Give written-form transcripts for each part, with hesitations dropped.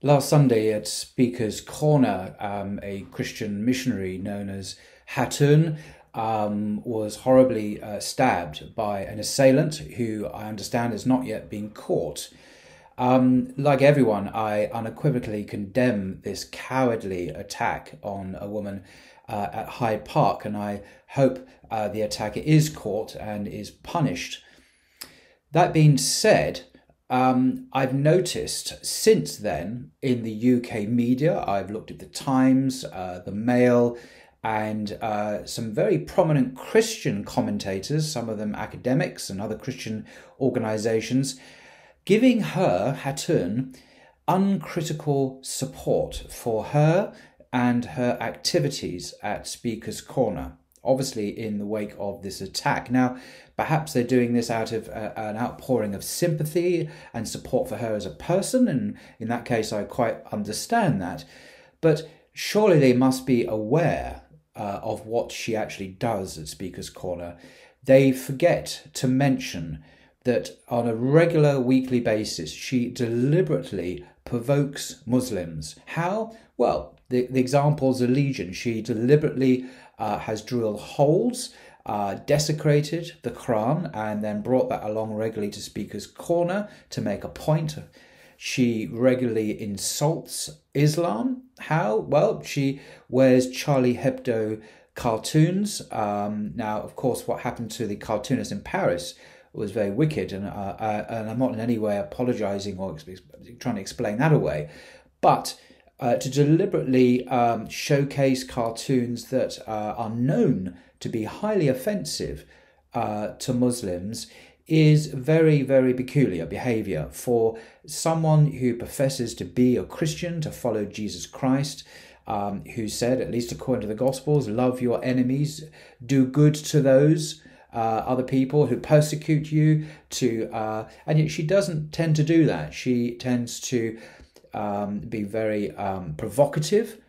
Last Sunday at Speaker's Corner, a Christian missionary known as Hatun was horribly stabbed by an assailant who I understand has not yet been caught. Like everyone, I unequivocally condemn this cowardly attack on a woman at Hyde Park, and I hope the attacker is caught and is punished. That being said, I've noticed since then in the UK media, I've looked at the Times, the Mail, and some very prominent Christian commentators, some of them academics and other Christian organisations, giving her, Hatun, uncritical support for her and her activities at Speaker's Corner, obviously in the wake of this attack. Now, perhaps they're doing this out of an outpouring of sympathy and support for her as a person, and in that case, I quite understand that. But surely they must be aware of what she actually does at Speaker's Corner. They forget to mention that on a regular weekly basis, she deliberately provokes Muslims. How? Well, the examples are legion. She deliberately has drilled holes, desecrated the Quran, and then brought that along regularly to Speaker's Corner to make a point. She regularly insults Islam. How? Well, she wears Charlie Hebdo cartoons. Now, of course, what happened to the cartoonist in Paris was very wicked, and I'm not in any way apologising or trying to explain that away. But to deliberately showcase cartoons that are known to be highly offensive to Muslims is very, very peculiar behaviour for someone who professes to be a Christian, to follow Jesus Christ, who said, at least according to the Gospels, love your enemies, do good to those other people who persecute you, and yet she doesn't tend to do that. She tends to be very provocative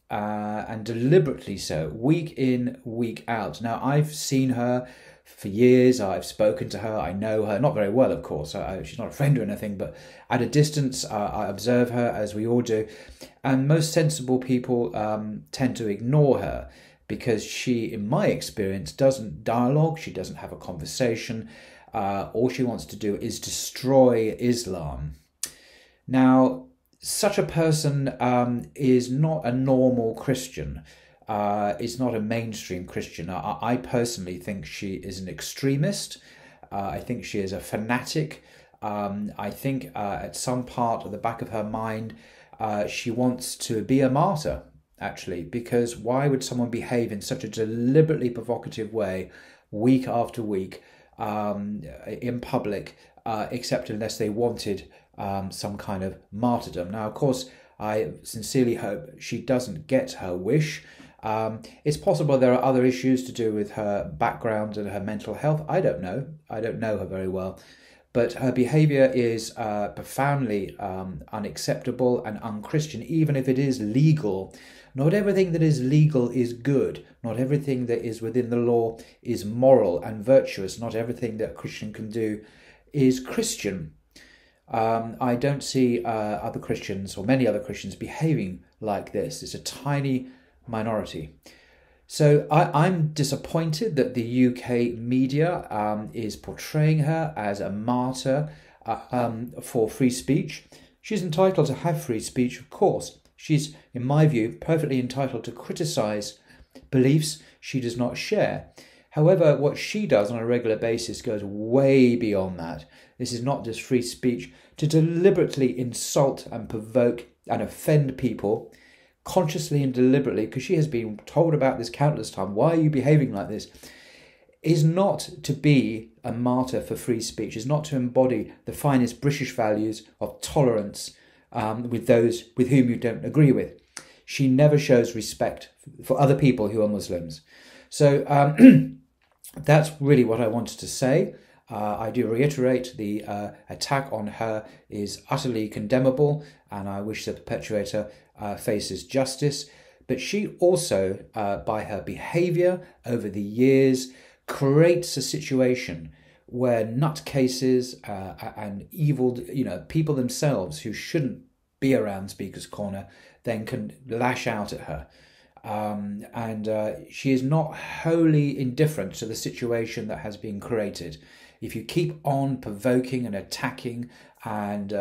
and deliberately so, week in, week out. Now, I've seen her for years. I've spoken to her. I know her, not very well, of course. She's not a friend or anything, but at a distance, I observe her, as we all do. And most sensible people tend to ignore her because she, in my experience, doesn't dialogue. She doesn't have a conversation. All she wants to do is destroy Islam. Now, such a person is not a normal Christian. Is not a mainstream Christian. I personally think she is an extremist. I think she is a fanatic. I think at some part of the back of her mind, she wants to be a martyr, actually, because why would someone behave in such a deliberately provocative way week after week in public, except unless they wanted some kind of martyrdom? Now, of course, I sincerely hope she doesn't get her wish. It's possible there are other issues to do with her background and her mental health. I don't know. I don't know her very well. But her behaviour is profoundly unacceptable and unchristian, even if it is legal. Not everything that is legal is good. Not everything that is within the law is moral and virtuous. Not everything that a Christian can do is Christian. I don't see other Christians or many other Christians behaving like this. It's a tiny minority. So I'm disappointed that the UK media is portraying her as a martyr for free speech. She's entitled to have free speech, of course. She's, in my view, perfectly entitled to criticise beliefs she does not share. However, what she does on a regular basis goes way beyond that. This is not just free speech. To deliberately insult and provoke and offend people, consciously and deliberately, because she has been told about this countless times, why are you behaving like this, is not to be a martyr for free speech, is not to embody the finest British values of tolerance with those with whom you don't agree with. She never shows respect for other people who are Muslims. So that's really what I wanted to say. I do reiterate the attack on her is utterly condemnable, and I wish the perpetrator faces justice. But she also, by her behaviour over the years, creates a situation where nutcases and evil, people themselves who shouldn't be around Speaker's Corner then can lash out at her. And she is not wholly indifferent to the situation that has been created. If you keep on provoking and attacking and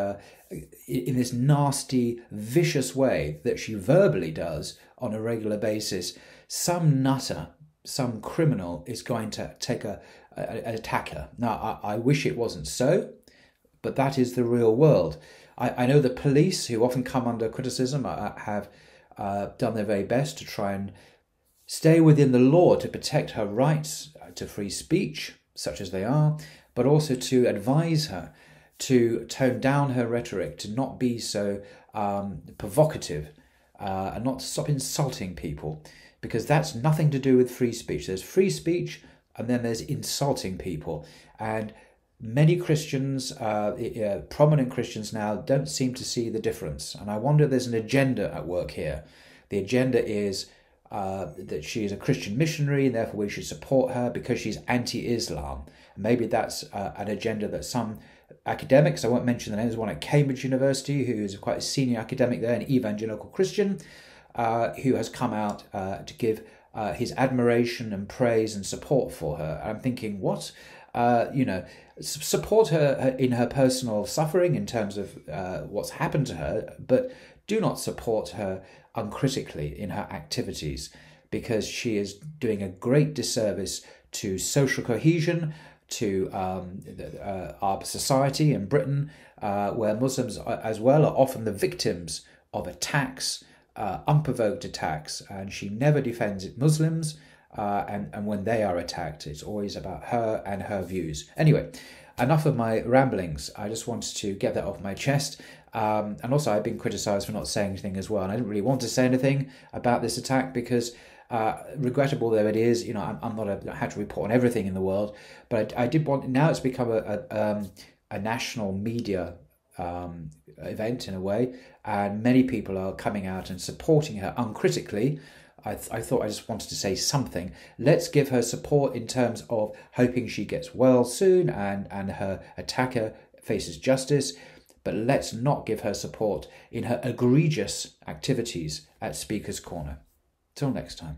in this nasty, vicious way that she verbally does on a regular basis, some nutter, some criminal is going to take an attack her. Now, I wish it wasn't so, but that is the real world. I know the police, who often come under criticism, have done their very best to try and stay within the law to protect her rights to free speech, such as they are, but also to advise her to tone down her rhetoric, to not be so provocative, and not to stop insulting people, because that's nothing to do with free speech. There's free speech, and then there's insulting people. And many Christians, prominent Christians now, don't seem to see the difference. And I wonder if there's an agenda at work here. The agenda is that she is a Christian missionary, and therefore we should support her because she's anti-Islam. Maybe that's an agenda that some academics, I won't mention the name, there's one at Cambridge University who is quite a senior academic there, an evangelical Christian, who has come out to give his admiration and praise and support for her. I'm thinking, what? Support her in her personal suffering in terms of what's happened to her, but do not support her uncritically in her activities, because she is doing a great disservice to social cohesion, to our society in Britain, where Muslims as well are often the victims of attacks, unprovoked attacks, and she never defends Muslims. And when they are attacked, it's always about her and her views. Anyway, enough of my ramblings. I just wanted to get that off my chest. And also, I've been criticised for not saying anything as well. And I didn't really want to say anything about this attack because, regrettable though it is, I'm not I had to report on everything in the world. But I did want. Now it's become a national media event in a way, and many people are coming out and supporting her uncritically. I thought I just wanted to say something. Let's give her support in terms of hoping she gets well soon and her attacker faces justice, but let's not give her support in her egregious activities at Speaker's Corner. Till next time.